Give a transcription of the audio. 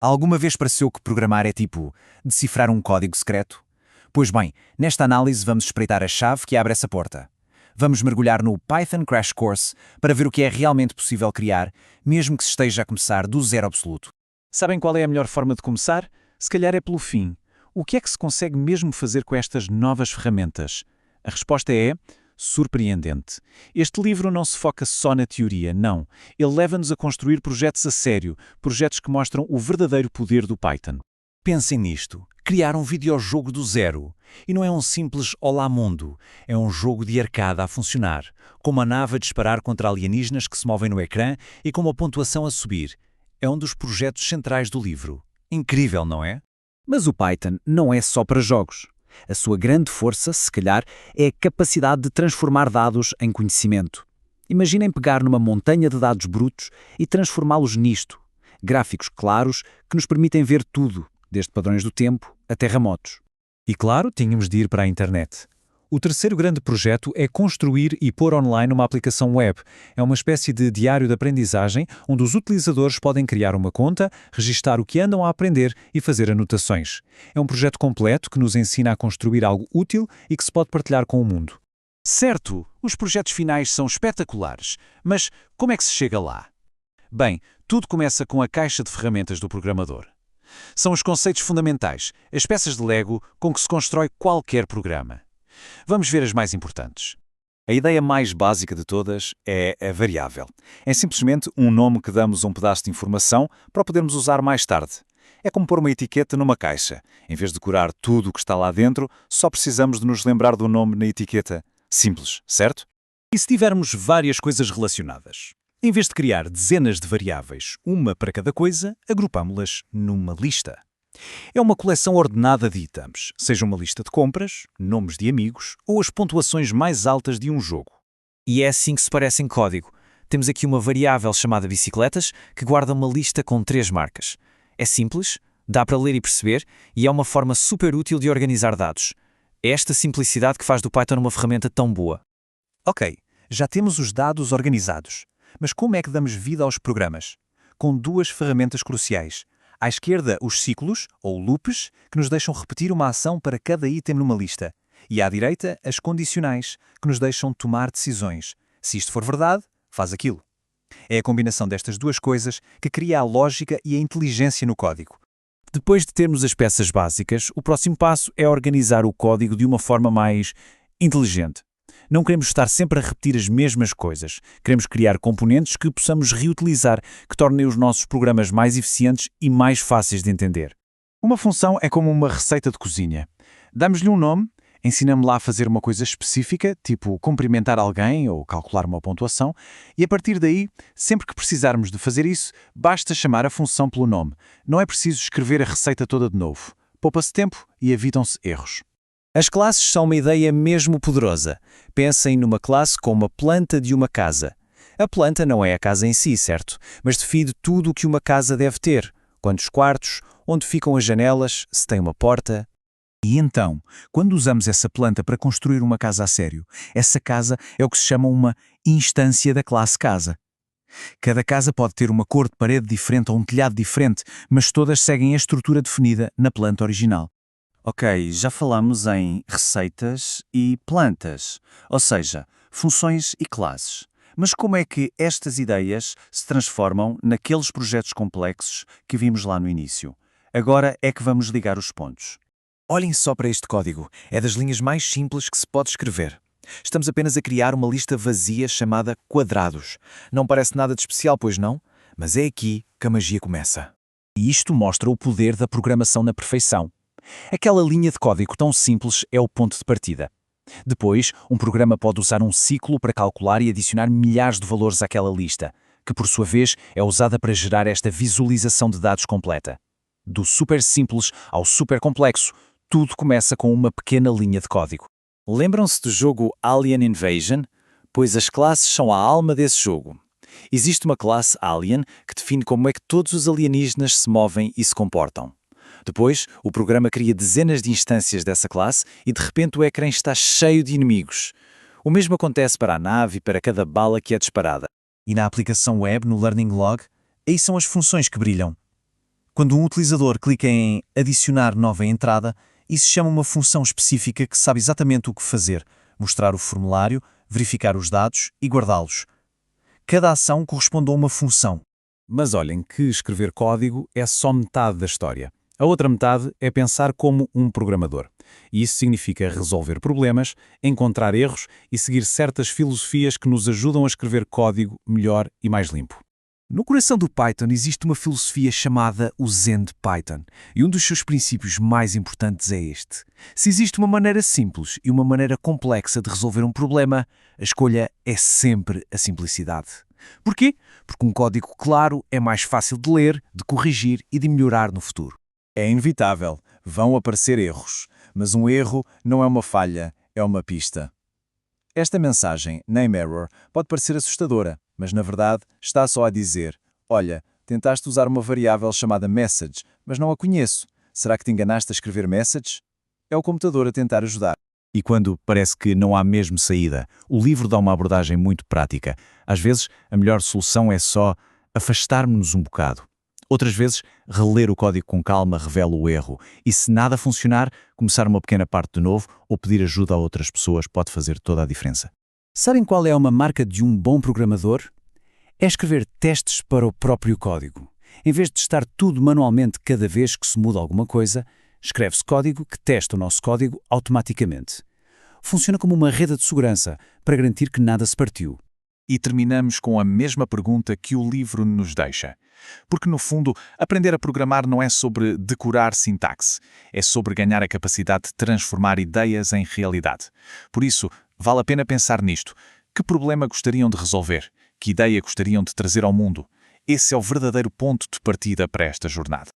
Alguma vez pareceu que programar é tipo decifrar um código secreto? Pois bem, nesta análise vamos espreitar a chave que abre essa porta. Vamos mergulhar no Python Crash Course para ver o que é realmente possível criar, mesmo que se esteja a começar do zero absoluto. Sabem qual é a melhor forma de começar? Se calhar é pelo fim. O que é que se consegue mesmo fazer com estas novas ferramentas? A resposta é surpreendente. Este livro não se foca só na teoria, não. Ele leva-nos a construir projetos a sério, projetos que mostram o verdadeiro poder do Python. Pensem nisto, criar um videojogo do zero. E não é um simples Olá Mundo, é um jogo de arcade a funcionar, com uma nave a disparar contra alienígenas que se movem no ecrã e com uma pontuação a subir. É um dos projetos centrais do livro. Incrível, não é? Mas o Python não é só para jogos. A sua grande força, se calhar, é a capacidade de transformar dados em conhecimento. Imaginem pegar numa montanha de dados brutos e transformá-los nisto. Gráficos claros que nos permitem ver tudo, desde padrões do tempo a terremotos. E claro, tínhamos de ir para a internet. O terceiro grande projeto é construir e pôr online uma aplicação web. É uma espécie de diário de aprendizagem onde os utilizadores podem criar uma conta, registar o que andam a aprender e fazer anotações. É um projeto completo que nos ensina a construir algo útil e que se pode partilhar com o mundo. Certo, os projetos finais são espetaculares, mas como é que se chega lá? Bem, tudo começa com a caixa de ferramentas do programador. São os conceitos fundamentais, as peças de Lego com que se constrói qualquer programa. Vamos ver as mais importantes. A ideia mais básica de todas é a variável. É simplesmente um nome que damos a um pedaço de informação para o podermos usar mais tarde. É como pôr uma etiqueta numa caixa. Em vez de decorar tudo o que está lá dentro, só precisamos de nos lembrar do nome na etiqueta. Simples, certo? E se tivermos várias coisas relacionadas? Em vez de criar dezenas de variáveis, uma para cada coisa, agrupámo-las numa lista. É uma coleção ordenada de itens, seja uma lista de compras, nomes de amigos ou as pontuações mais altas de um jogo. E é assim que se parece em código. Temos aqui uma variável chamada bicicletas que guarda uma lista com 3 marcas. É simples, dá para ler e perceber e é uma forma super útil de organizar dados. É esta simplicidade que faz do Python uma ferramenta tão boa. Ok, já temos os dados organizados. Mas como é que damos vida aos programas? Com duas ferramentas cruciais. À esquerda, os ciclos, ou loops, que nos deixam repetir uma ação para cada item numa lista. E à direita, as condicionais, que nos deixam tomar decisões. Se isto for verdade, faz aquilo. É a combinação destas duas coisas que cria a lógica e a inteligência no código. Depois de termos as peças básicas, o próximo passo é organizar o código de uma forma mais inteligente. Não queremos estar sempre a repetir as mesmas coisas. Queremos criar componentes que possamos reutilizar, que tornem os nossos programas mais eficientes e mais fáceis de entender. Uma função é como uma receita de cozinha. Damos-lhe um nome, ensinamos lá a fazer uma coisa específica, tipo cumprimentar alguém ou calcular uma pontuação, e a partir daí, sempre que precisarmos de fazer isso, basta chamar a função pelo nome. Não é preciso escrever a receita toda de novo. Poupa-se tempo e evitam-se erros. As classes são uma ideia mesmo poderosa. Pensem numa classe como a planta de uma casa. A planta não é a casa em si, certo? Mas define tudo o que uma casa deve ter. Quantos quartos, onde ficam as janelas, se tem uma porta. E então, quando usamos essa planta para construir uma casa a sério, essa casa é o que se chama uma instância da classe casa. Cada casa pode ter uma cor de parede diferente ou um telhado diferente, mas todas seguem a estrutura definida na planta original. Ok, já falamos em receitas e plantas, ou seja, funções e classes. Mas como é que estas ideias se transformam naqueles projetos complexos que vimos lá no início? Agora é que vamos ligar os pontos. Olhem só para este código. É das linhas mais simples que se pode escrever. Estamos apenas a criar uma lista vazia chamada quadrados. Não parece nada de especial, pois não? Mas é aqui que a magia começa. E isto mostra o poder da programação na perfeição. Aquela linha de código tão simples é o ponto de partida. Depois, um programa pode usar um ciclo para calcular e adicionar milhares de valores àquela lista, que por sua vez é usada para gerar esta visualização de dados completa. Do super simples ao super complexo, tudo começa com uma pequena linha de código. Lembram-se do jogo Alien Invasion? Pois as classes são a alma desse jogo. Existe uma classe Alien que define como é que todos os alienígenas se movem e se comportam. Depois, o programa cria dezenas de instâncias dessa classe e de repente o ecrã está cheio de inimigos. O mesmo acontece para a nave e para cada bala que é disparada. E na aplicação web, no Learning Log, aí são as funções que brilham. Quando um utilizador clica em adicionar nova entrada, isso chama uma função específica que sabe exatamente o que fazer: mostrar o formulário, verificar os dados e guardá-los. Cada ação corresponde a uma função. Mas olhem que escrever código é só metade da história. A outra metade é pensar como um programador. E isso significa resolver problemas, encontrar erros e seguir certas filosofias que nos ajudam a escrever código melhor e mais limpo. No coração do Python existe uma filosofia chamada o Zen de Python, e um dos seus princípios mais importantes é este. Se existe uma maneira simples e uma maneira complexa de resolver um problema, a escolha é sempre a simplicidade. Porquê? Porque um código claro é mais fácil de ler, de corrigir e de melhorar no futuro. É inevitável, vão aparecer erros, mas um erro não é uma falha, é uma pista. Esta mensagem, name error, pode parecer assustadora, mas na verdade está só a dizer: olha, tentaste usar uma variável chamada message, mas não a conheço. Será que te enganaste a escrever message? É o computador a tentar ajudar. E quando parece que não há mesmo saída, o livro dá uma abordagem muito prática. Às vezes, a melhor solução é só afastar-nos um bocado. Outras vezes, reler o código com calma revela o erro. E se nada funcionar, começar uma pequena parte de novo ou pedir ajuda a outras pessoas pode fazer toda a diferença. Sabem qual é uma marca de um bom programador? É escrever testes para o próprio código. Em vez de testar tudo manualmente cada vez que se muda alguma coisa, escreve-se código que testa o nosso código automaticamente. Funciona como uma rede de segurança para garantir que nada se partiu. E terminamos com a mesma pergunta que o livro nos deixa. Porque, no fundo, aprender a programar não é sobre decorar sintaxe, é sobre ganhar a capacidade de transformar ideias em realidade. Por isso, vale a pena pensar nisto. Que problema gostariam de resolver? Que ideia gostariam de trazer ao mundo? Esse é o verdadeiro ponto de partida para esta jornada.